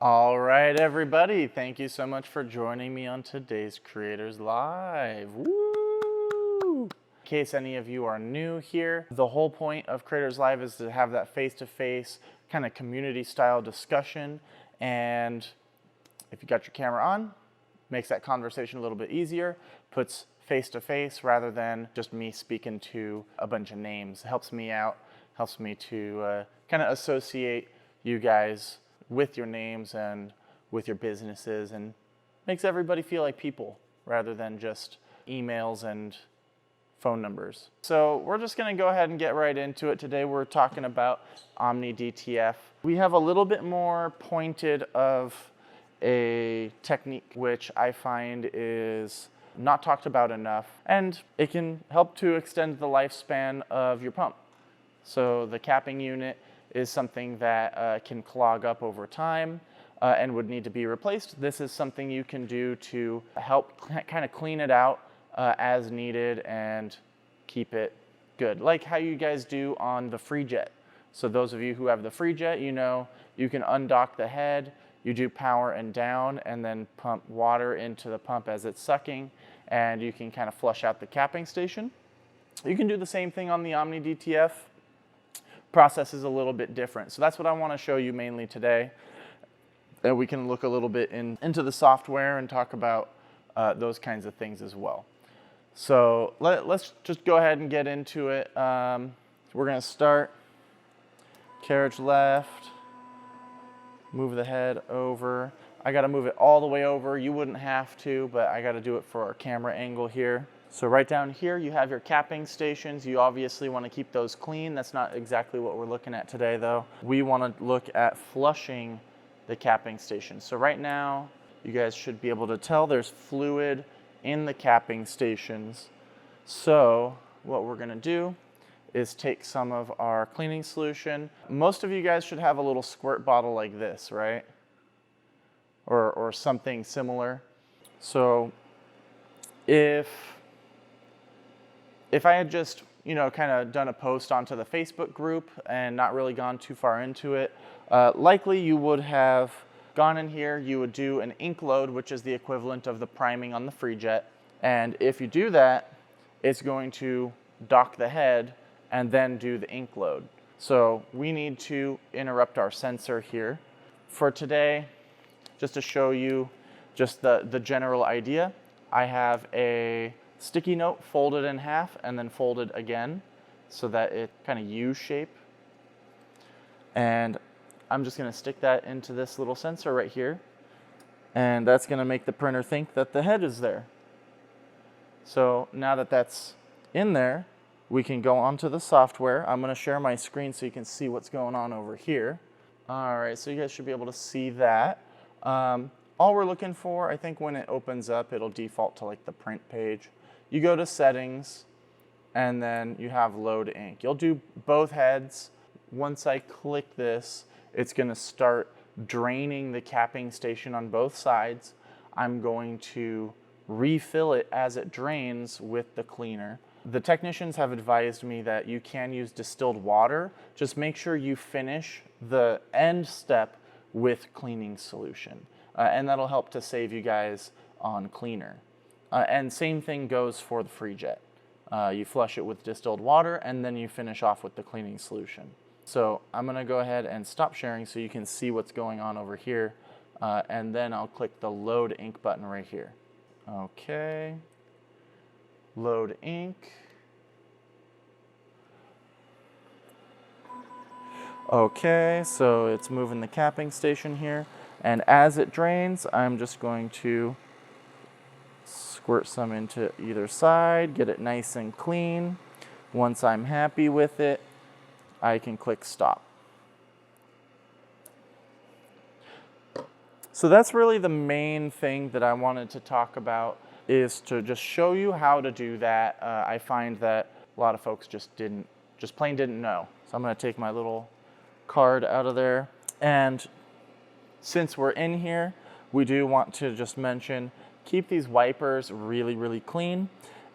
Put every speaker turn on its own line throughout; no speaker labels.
All right, everybody. Thank you so much for joining me on today's Creators Live. Woo! In case any of you are new here, the whole point of Creators Live is to have that face-to-face kind of community-style discussion. And if you got your camera on, makes that conversation a little bit easier, puts face-to-face rather than just me speaking to a bunch of names. It helps me out, helps me to kind of associate you guys with your names and with your businesses, and makes everybody feel like people rather than just emails and phone numbers. So we're just going to go ahead and get right into it. Today we're talking about Omni DTF. We have a little bit more pointed of a technique which I find is not talked about enough, and it can help to extend the lifespan of your pump. So the capping unit is something that can clog up over time and would need to be replaced. This is something you can do to help kind of clean it out as needed and keep it good, like how you guys do on the free jet. So those of you who have the free jet, you know you can undock the head, you do power and down, and then pump water into the pump as it's sucking, and you can kind of flush out the capping station. You can do the same thing on the Omni DTF. Process is a little bit different. So that's what I want to show you mainly today. And we can look a little bit into the software and talk about those kinds of things as well. So let's just go ahead and get into it. We're going to start carriage left, move the head over. I got to move it all the way over. You wouldn't have to, but I got to do it for our camera angle here. So right down here, you have your capping stations. You obviously want to keep those clean. That's not exactly what we're looking at today, though. We want to look at flushing the capping station. So right now, you guys should be able to tell there's fluid in the capping stations. So what we're going to do is take some of our cleaning solution. Most of you guys should have a little squirt bottle like this, right? Or something similar. So if I had just, kind of done a post onto the Facebook group and not really gone too far into it, likely you would have gone in here, you would do an ink load, which is the equivalent of the priming on the free jet. And if you do that, it's going to dock the head and then do the ink load. So we need to interrupt our sensor here. For today, just to show you just the general idea, I have a sticky note folded in half and then folded again so that it kind of U shape. And I'm just going to stick that into this little sensor right here. And that's going to make the printer think that the head is there. So now that that's in there, we can go onto the software. I'm going to share my screen so you can see what's going on over here. All right, so you guys should be able to see that. All we're looking for, I think when it opens up, it'll default to like the print page. You go to settings, and then you have load ink. You'll do both heads. Once I click this, it's going to start draining the capping station on both sides. I'm going to refill it as it drains with the cleaner. The technicians have advised me that you can use distilled water. Just make sure you finish the end step with cleaning solution. And that'll help to save you guys on cleaner. And same thing goes for the free jet. You flush it with distilled water and then you finish off with the cleaning solution. So I'm going to go ahead and stop sharing so you can see what's going on over here. And then I'll click the load ink button right here. Okay. Load ink. Okay, so it's moving the capping station here. And as it drains, I'm just going to squirt some into either side, get it nice and clean. Once I'm happy with it, I can click stop. So that's really the main thing that I wanted to talk about, is to just show you how to do that. I find that a lot of folks just plain didn't know. So I'm going to take my little card out of there. And since we're in here, we do want to just mention, keep these wipers really, really clean,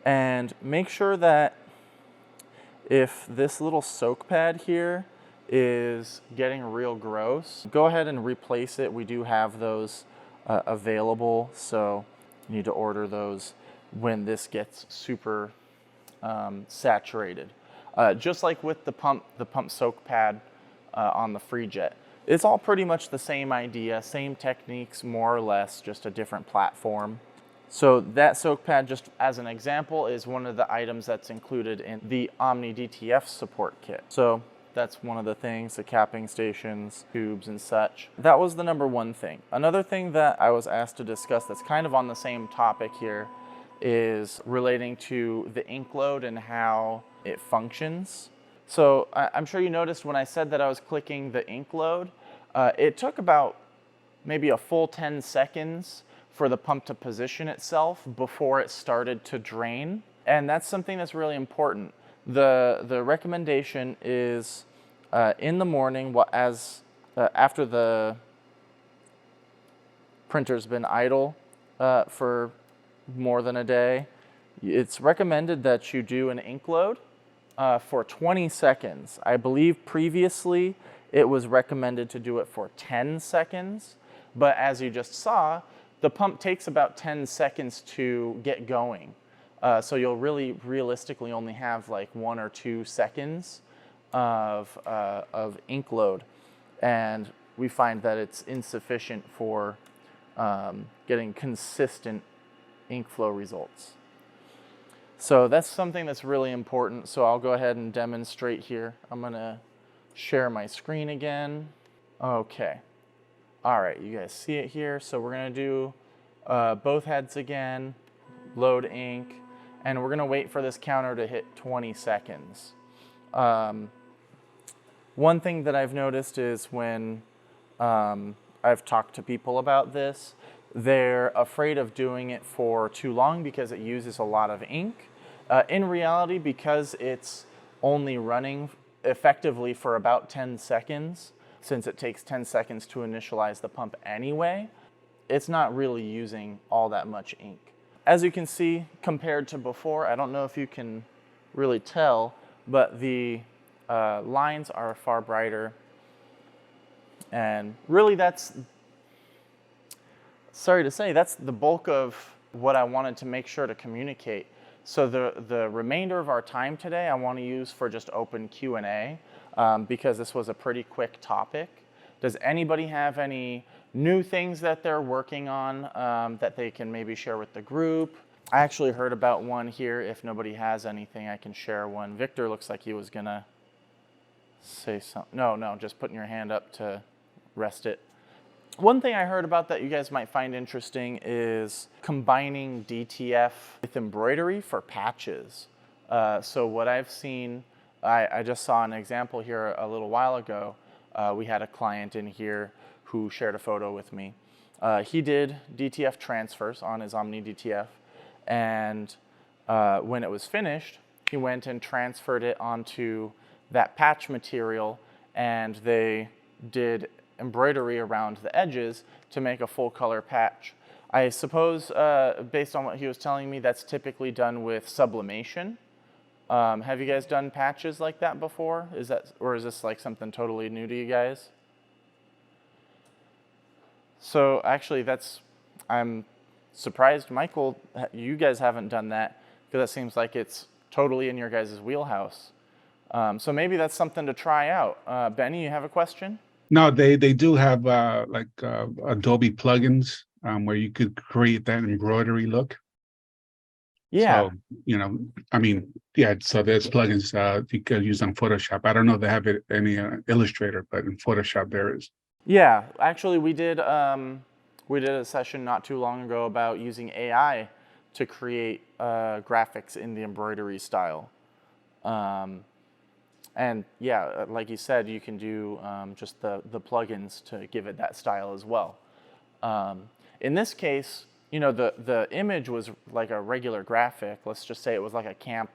and make sure that if this little soak pad here is getting real gross, go ahead and replace it. We do have those available, so you need to order those when this gets super saturated. Just like with the pump soak pad on the free jet. It's all pretty much the same idea, same techniques, more or less, just a different platform. So that soak pad, just as an example, is one of the items that's included in the Omni DTF support kit. So that's one of the things, the capping stations, tubes and such. That was the number one thing. Another thing that I was asked to discuss that's kind of on the same topic here is relating to the ink load and how it functions. So I'm sure you noticed when I said that I was clicking the ink load, it took about maybe a full 10 seconds for the pump to position itself before it started to drain. And that's something that's really important. The recommendation is in the morning, after the printer's been idle for more than a day, it's recommended that you do an ink load for 20 seconds. I believe previously it was recommended to do it for 10 seconds, but as you just saw, the pump takes about 10 seconds to get going. So you'll really realistically only have like 1 or 2 seconds of ink load, and we find that it's insufficient for getting consistent ink flow results. So that's something that's really important. So I'll go ahead and demonstrate here. I'm gonna share my screen again. Okay. All right, you guys see it here. So we're gonna do both heads again, load ink, and we're gonna wait for this counter to hit 20 seconds. One thing that I've noticed is when I've talked to people about this, they're afraid of doing it for too long because it uses a lot of ink. In reality, because it's only running effectively for about 10 seconds, since it takes 10 seconds to initialize the pump anyway, it's not really using all that much ink. As you can see, compared to before, I don't know if you can really tell, but the lines are far brighter. And really that's, sorry to say, that's the bulk of what I wanted to make sure to communicate. So the remainder of our time today I want to use for just open Q&A because this was a pretty quick topic. Does anybody have any new things that they're working on that they can maybe share with the group? I actually heard about one here. If nobody has anything, I can share one. Victor looks like he was gonna say something. No, just putting your hand up to rest it. One thing I heard about that you guys might find interesting is combining DTF with embroidery for patches. So what I've seen, I just saw an example here a little while ago. We had a client in here who shared a photo with me. He did DTF transfers on his Omni DTF, and when it was finished, he went and transferred it onto that patch material, and they did embroidery around the edges to make a full color patch. I suppose, based on what he was telling me, that's typically done with sublimation. Have you guys done patches like that before? Or is this like something totally new to you guys? So actually I'm surprised, Michael, you guys haven't done that, because that seems like it's totally in your guys' wheelhouse. So maybe that's something to try out. Benny, you have a question?
No, they do have Adobe plugins where you could create that embroidery look.
Yeah.
So, I mean, yeah, so there's plugins you could use on Photoshop. I don't know if they have it in any Illustrator, but in Photoshop there is.
Yeah, actually we did a session not too long ago about using AI to create graphics in the embroidery style. And yeah, like you said, you can do just the plugins to give it that style as well. In this case, the image was like a regular graphic. Let's just say it was like a camp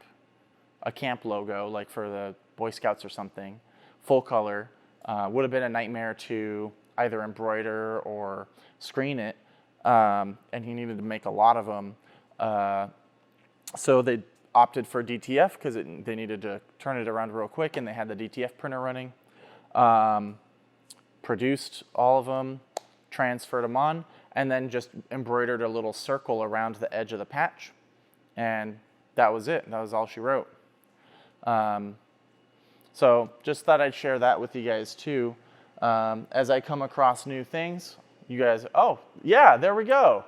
logo, like for the Boy Scouts or something, full color. Would have been a nightmare to either embroider or screen it, and he needed to make a lot of them. So they opted for DTF because they needed to turn it around real quick, and they had the DTF printer running. produced all of them, transferred them on, and then just embroidered a little circle around the edge of the patch. And that was it. That was all she wrote. So just thought I'd share that with you guys too. As I come across new things, you guys, oh, yeah, there we go.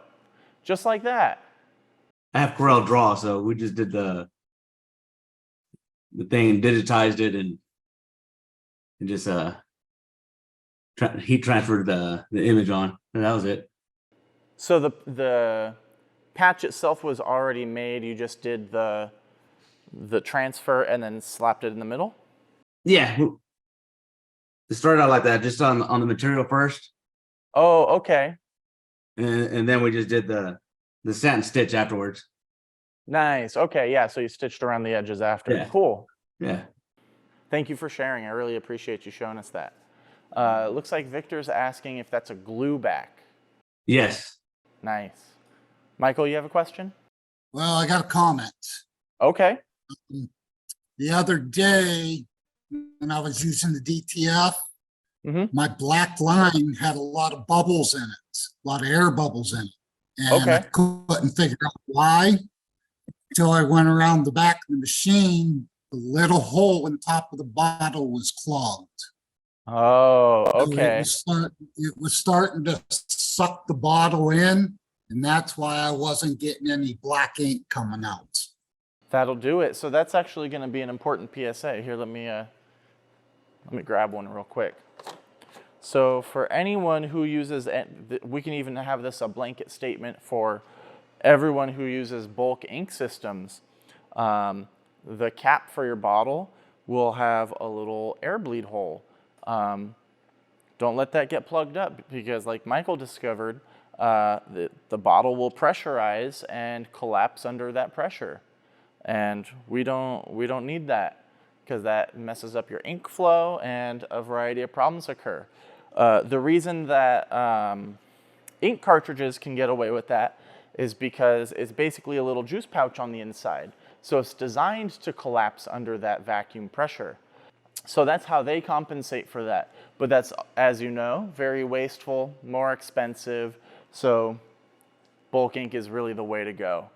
Just like that.
I have Corel Draw, so we just did the thing, digitized it, and just heat transferred the image on, and that was it.
So the patch itself was already made. You just did the transfer and then slapped it in the middle?
Yeah. It started out like that, just on the material first.
Oh, okay.
And then we just did the satin stitch afterwards.
Nice. Okay, yeah, so you stitched around the edges after.
Yeah.
Cool.
Yeah.
Thank you for sharing. I really appreciate you showing us that. Looks like Victor's asking if that's a glue back.
Yes.
Nice. Michael, you have a question?
Well, I got a comment.
Okay.
The other day, when I was using the DTF, my black line had a lot of bubbles in it, a lot of air bubbles in it. And I couldn't figure out why until I went around the back of the machine. The little hole in the top of the bottle was clogged.
Oh, okay.
So it was starting to suck the bottle in, and that's why I wasn't getting any black ink coming out.
That'll do it. So that's actually going to be an important PSA. Here, let me grab one real quick. So for anyone who uses, we can even have this a blanket statement for everyone who uses bulk ink systems. The cap for your bottle will have a little air bleed hole. Don't let that get plugged up, because like Michael discovered, the bottle will pressurize and collapse under that pressure. And we don't need that, because that messes up your ink flow and a variety of problems occur. The reason that ink cartridges can get away with that is because it's basically a little juice pouch on the inside. So it's designed to collapse under that vacuum pressure. So that's how they compensate for that. But that's, as you know, very wasteful, more expensive. So bulk ink is really the way to go.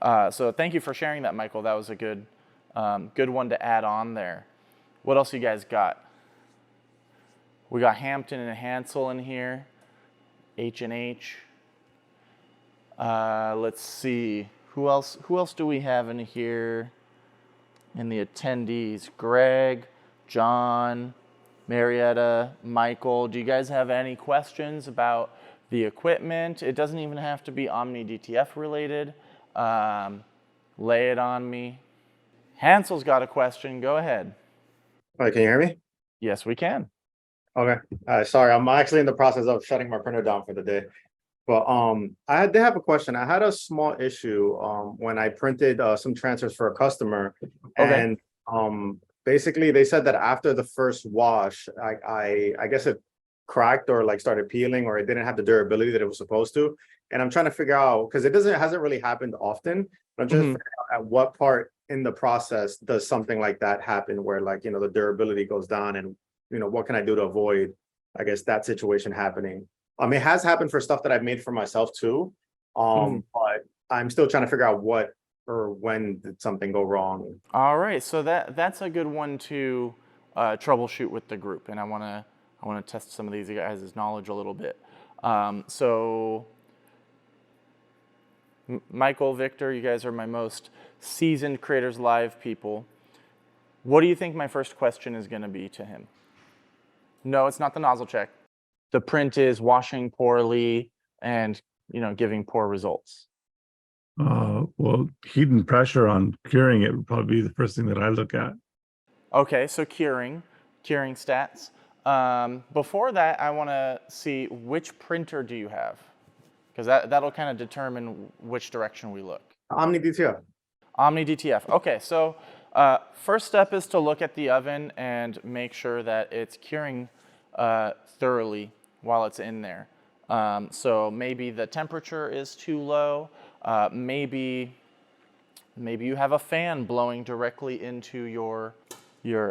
So thank you for sharing that, Michael. That was a good one to add on there. What else you guys got? We got Hampton and Hansel in here. H&H. Let's see. Who else do we have in here in the attendees? Greg, John, Marietta, Michael. Do you guys have any questions about the equipment? It doesn't even have to be Omni DTF related. Lay it on me. Hansel's got a question. Go ahead.
All right, can you hear me?
Yes, we can.
Okay. Sorry, I'm actually in the process of shutting my printer down for the day. But I did have a question. I had a small issue when I printed some transfers for a customer, and basically they said that after the first wash, I guess it cracked or like started peeling, or it didn't have the durability that it was supposed to. And I'm trying to figure out, because it hasn't really happened often, but I'm just figuring out at what part in the process does something like that happen, where like, you know, the durability goes down, and you know, what can I do to avoid, I guess, that situation happening? It has happened for stuff that I've made for myself too, but I'm still trying to figure out what or when did something go wrong.
All right, so that's a good one to troubleshoot with the group, and I want to test some of these guys' knowledge a little bit. So Michael, Victor, you guys are my most seasoned Creators Live people. What do you think my first question is going to be to him? No, it's not the nozzle check. The print is washing poorly and, you know, giving poor results.
Well, heat and pressure on curing it would probably be the first thing that I look at.
Okay, so curing stats. Before that, I want to see, which printer do you have? Because that'll kind of determine which direction we look.
Omni DTF.
Omni DTF. Okay, so first step is to look at the oven and make sure that it's curing thoroughly while it's in there. So maybe the temperature is too low. Maybe you have a fan blowing directly into your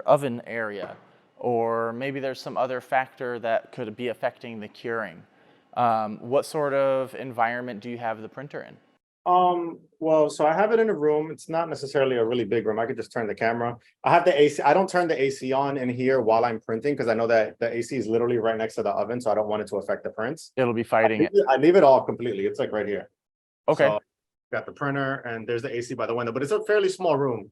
oven area. or maybe there's some other factor that could be affecting the curing. What sort of environment do you have the printer in?
Well, so I have it in a room. It's not necessarily a really big room. I could just turn the camera. I have the AC. I don't turn the AC on in here while I'm printing because I know that the AC is literally right next to the oven, so I don't want it to affect the prints.
It'll be fighting it.
I leave it off completely. It's like right here.
Okay.
So, got the printer and there's the AC by the window, but it's a fairly small room.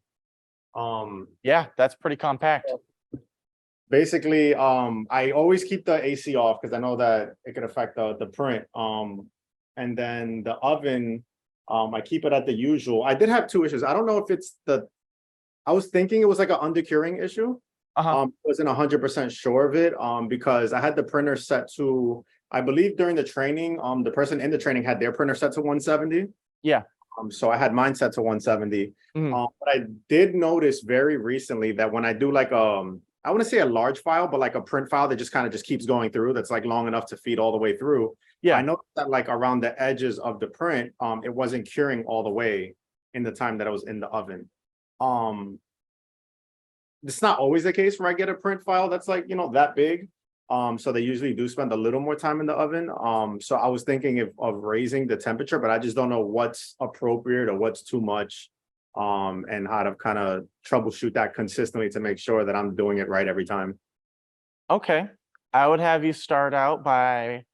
Yeah, that's pretty compact.
Basically, I always keep the AC off because I know that it could affect the print. And then the oven, I keep it at the usual. I did have two issues. I don't know if it's I was thinking it was like an undercuring issue. Wasn't 100% sure of it. Because I had the printer set to, I believe during the training, the person in the training had their printer set to 170.
Yeah.
So I had mine set to 170. But I did notice very recently that when I do like I want to say a large file, but like a print file that just kind of just keeps going through, that's like long enough to feed all the way through.
Yeah.
I noticed that like around the edges of the print, it wasn't curing all the way in the time that I was in the oven. It's not always the case where I get a print file that's like, that big. So they usually do spend a little more time in the oven. So I was thinking of raising the temperature, but I just don't know what's appropriate or what's too much. And how to kind of troubleshoot that consistently to make sure that I'm doing it right every time.
Okay. I would have you start out by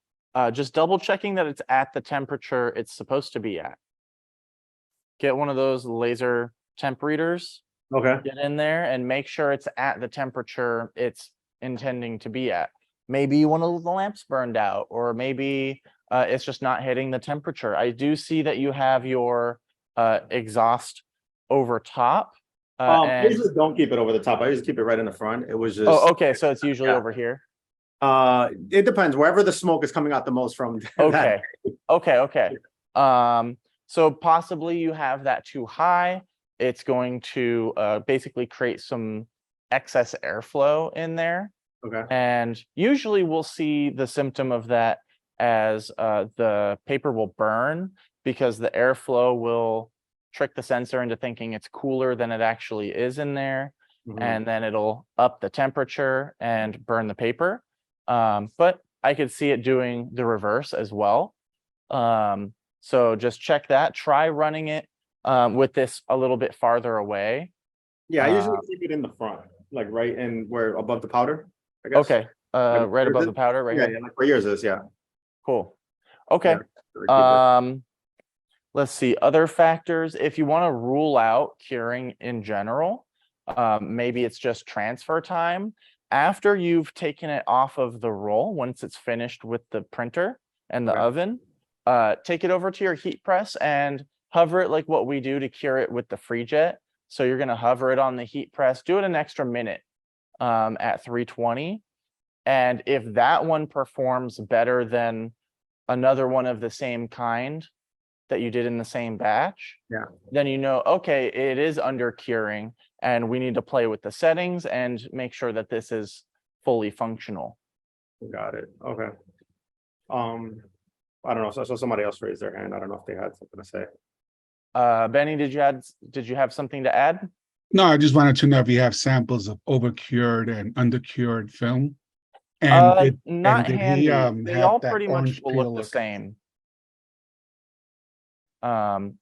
just double checking that it's at the temperature it's supposed to be at. Get one of those laser temp readers.
Okay.
Get in there and make sure it's at the temperature it's intending to be at. Maybe one of the lamps burned out, or maybe it's just not hitting the temperature. I do see that you have your exhaust over top.
I usually don't keep it over the top. I usually keep it right in the front. It was just.
Oh, okay. So it's usually over here.
It depends. Wherever the smoke is coming out the most from.
Okay. Okay. So possibly you have that too high. It's going to basically create some excess airflow in there.
Okay.
And usually we'll see the symptom of that as the paper will burn because the airflow will trick the sensor into thinking it's cooler than it actually is in there. And then it'll up the temperature and burn the paper. But I could see it doing the reverse as well. So just check that. Try running it with this a little bit farther away.
Yeah, I usually keep it in the front, like right in where above the powder, I guess.
Okay. Right above the powder, right here.
Yeah, like where yours is, yeah.
Cool. Okay. Let's see, other factors. If you want to rule out curing in general, maybe it's just transfer time. After you've taken it off of the roll, once it's finished with the printer and the oven, take it over to your heat press and hover it like what we do to cure it with the free jet. So you're going to hover it on the heat press, do it an extra minute at 320. And if that one performs better than another one of the same kind that you did in the same batch, then okay, it is under curing and we need to play with the settings and make sure that this is fully functional.
Got it. Okay. I don't know. So somebody else raised their hand. I don't know if they had something to say.
Benny, did you have something to add?
No, I just wanted to know if you have samples of overcured and undercured film. And
not handy. They all pretty much will look the
look
same.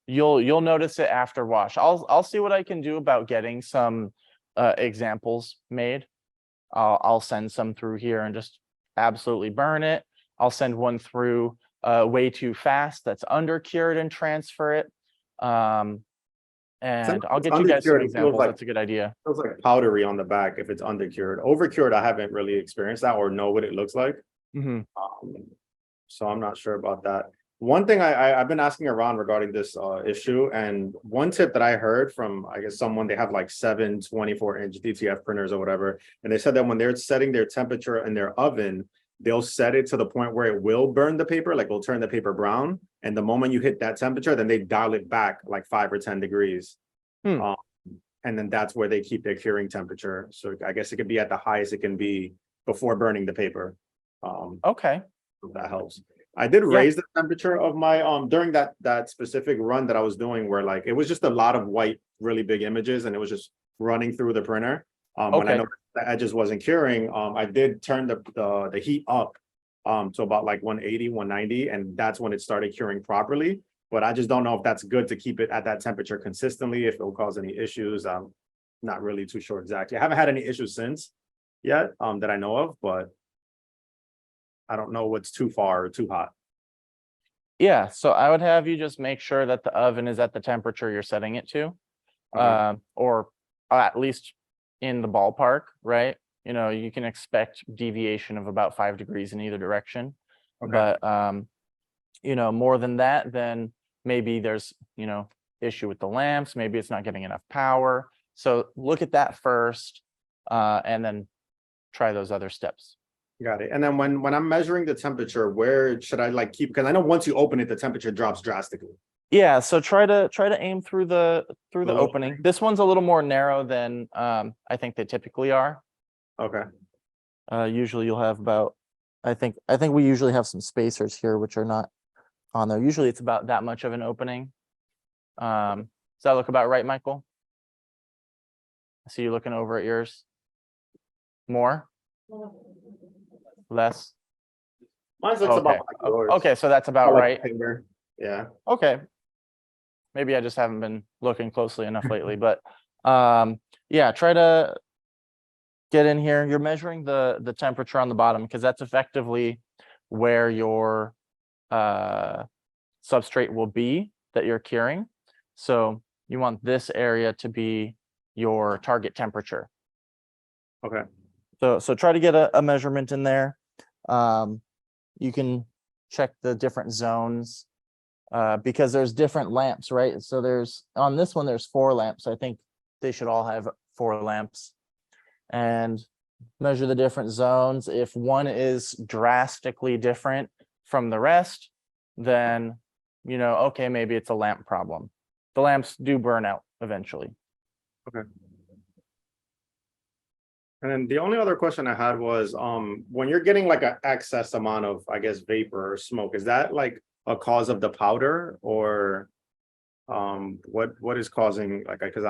You'll notice it after wash. I'll see what I can do about getting some examples made. I'll send some through here and just absolutely burn it. I'll send one through way too fast that's undercured and transfer it. And I'll get you guys some examples. That's a good idea.
It feels like powdery on the back if it's undercured. Overcured, I haven't really experienced that or know what it looks like. So I'm not sure about that. One thing I've been asking around regarding this issue, and one tip that I heard from, I guess, someone, they have like 7 24-inch DTF printers or whatever, and they said that when they're setting their temperature in their oven, they'll set it to the point where it will burn the paper, like it'll turn the paper brown. And the moment you hit that temperature, then they dial it back like 5 or 10 degrees. And then that's where they keep their curing temperature. So I guess it could be at the highest it can be before burning the paper.
Okay.
If that helps. I did raise the temperature of my during that specific run that I was doing, where like it was just a lot of white, really big images, and it was just running through the printer. When I know the edges wasn't curing, I did turn the heat up to about like 180, 190, and that's when it started curing properly. But I just don't know if that's good to keep it at that temperature consistently, if it'll cause any issues. I'm not really too sure exactly. I haven't had any issues since yet that I know of, but I don't know what's too far or too hot.
Yeah, so I would have you just make sure that the oven is at the temperature you're setting it to,
Okay.
or at least in the ballpark, right? You know, you can expect deviation of about 5 degrees in either direction.
Okay.
But you know, more than that, then maybe there's, you know, issue with the lamps, maybe it's not getting enough power. So look at that first, and then try those other steps.
Got it. And then when I'm measuring the temperature, where should I like keep? Because I know once you open it, the temperature drops drastically.
Yeah, so try to aim through the
little
opening. This one's a little more narrow than I think they typically are.
Okay.
Usually you'll have about, I think we usually have some spacers here which are not on there. Usually it's about that much of an opening. Does that look about right, Michael? I see you looking over at yours. More? Less?
Mine looks about like yours.
Okay, so that's about
Like
right.
finger. Yeah.
Okay. Maybe I just haven't been looking closely enough lately, but yeah, try to get in here. You're measuring the temperature on the bottom because that's effectively where your substrate will be that you're curing. So you want this area to be your target temperature.
Okay.
So try to get a measurement in there. You can check the different zones because there's different lamps, right? So there's on this one, there's 4 lamps. I think they should all have 4 lamps. And measure the different zones. If one is drastically different from the rest, then, you know, okay, maybe it's a lamp problem. The lamps do burn out eventually.
Okay. And then the only other question I had was, when you're getting like an excess amount of, I guess, vapor or smoke, is that like a cause of the powder, or what is causing, like, because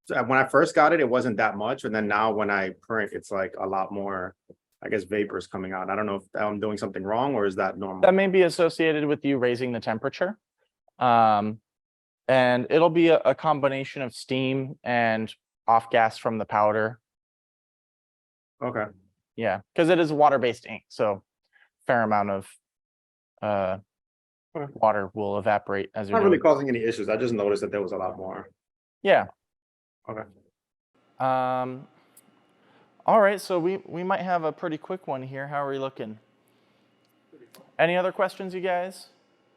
when I first got it, it wasn't that much, and then now when I print, it's like a lot more, I guess, vapors coming out. I don't know if I'm doing something wrong, or is that normal?
That may be associated with you raising the temperature. And it'll be a combination of steam and off gas from the powder.
Okay.
Yeah, because it is water-based ink, so fair amount of water will evaporate as you're
Not really
doing.
causing any issues. I just noticed that there was a lot more.
Yeah.
Okay.
All right, so we might have a pretty quick one here. How are we looking? Any other questions, you guys?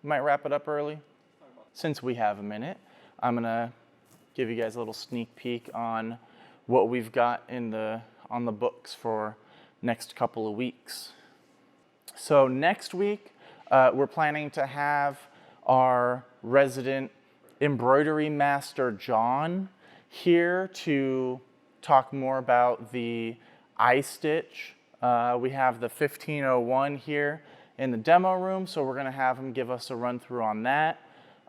Might wrap it up early. Since we have a minute, I'm gonna give you guys a little sneak peek on what we've got on the books for next couple of weeks. So next week, we're planning to have our resident embroidery master, John, here to talk more about the I-stitch. We have the 1501 here in the demo room, so we're gonna have him give us a run through on that.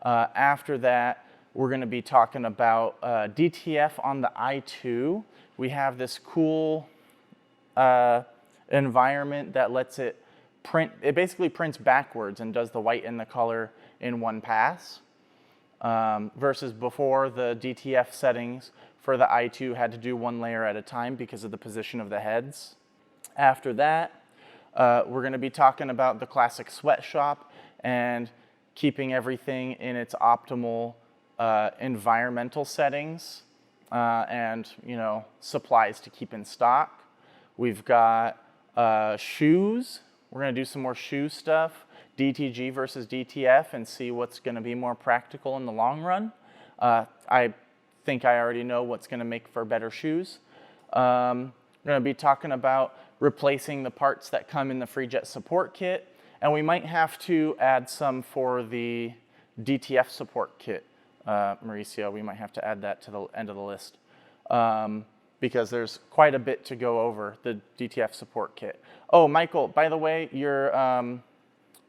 After that, we're gonna be talking about DTF on the I2. We have this cool environment that lets it print. It basically prints backwards and does the white and the color in one pass. Versus before, the DTF settings for the I2 had to do one layer at a time because of the position of the heads. After that, we're going to be talking about the classic sweatshop and keeping everything in its optimal environmental settings and, you know, supplies to keep in stock. We've got shoes. We're going to do some more shoe stuff, DTG versus DTF, and see what's going to be more practical in the long run. I think I already know what's going to make for better shoes. We're going to be talking about replacing the parts that come in the FreeJet support kit, and we might have to add some for the DTF support kit. Mauricio, we might have to add that to the end of the list because there's quite a bit to go over the DTF support kit. Oh, Michael, by the way, your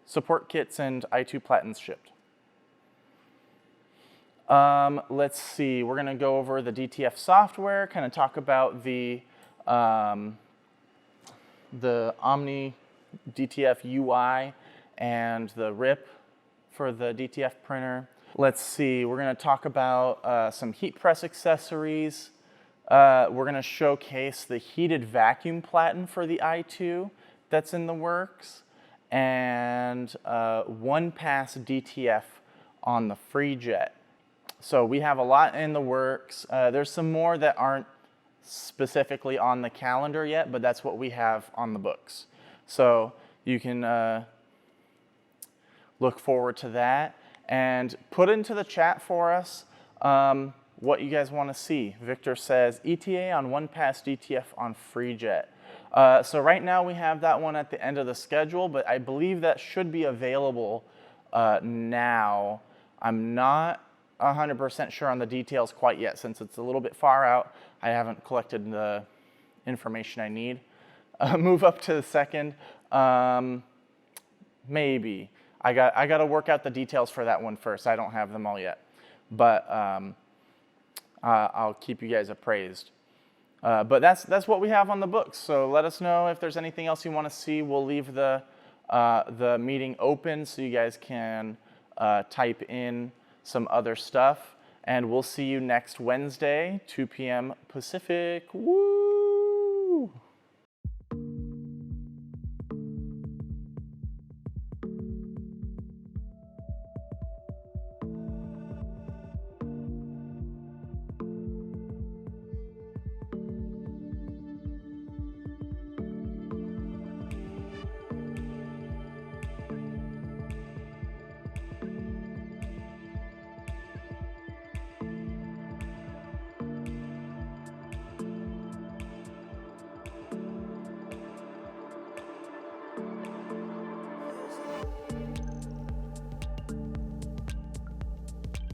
support kits and I2 Platins shipped. Let's see, we're gonna go over the DTF software, kind of talk about the the Omni DTF UI and the RIP for the DTF printer. Let's see, we're going to talk about some heat press accessories. We're going to showcase the heated vacuum platen for the i2 that's in the works, and one pass DTF on the FreeJet. So we have a lot in the works. There's some more that aren't specifically on the calendar yet, but that's what we have on the books. So you can look forward to that, and put into the chat for us what you guys want to see. Victor says ETA on one pass DTF on FreeJet. So right now we have that one at the end of the schedule, but I believe that should be available now. I'm not 100% sure on the details quite yet, since it's a little bit far out. I haven't collected the information I need. Move up to the second. Maybe. I got to work out the details for that one first. I don't have them all yet, but I'll keep you guys appraised. But that's what we have on the books. So let us know if there's anything else you want to see. We'll leave the meeting open so you guys can type in some other stuff. And we'll see you next Wednesday, 2 p.m. Pacific. Woo!